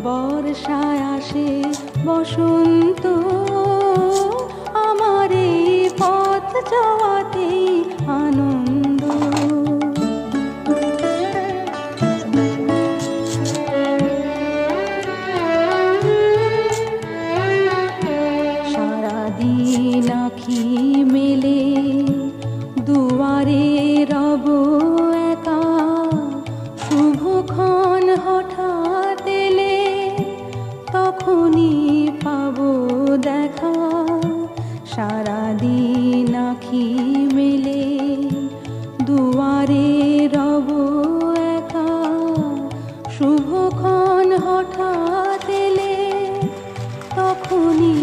বর্ষায় আসে বসন্ত, আমার এই পথ যাওয়াতে আনন্দ। সারাদিন আঁখি মেলে দুয়ারে রব একা, শুভক্ষণ হঠাৎ এলে তখনই পাবো দেখা। সারাদিন আঁখি মেলে দুয়ারে রব একা, শুভক্ষণ হঠাৎ এলে তখনই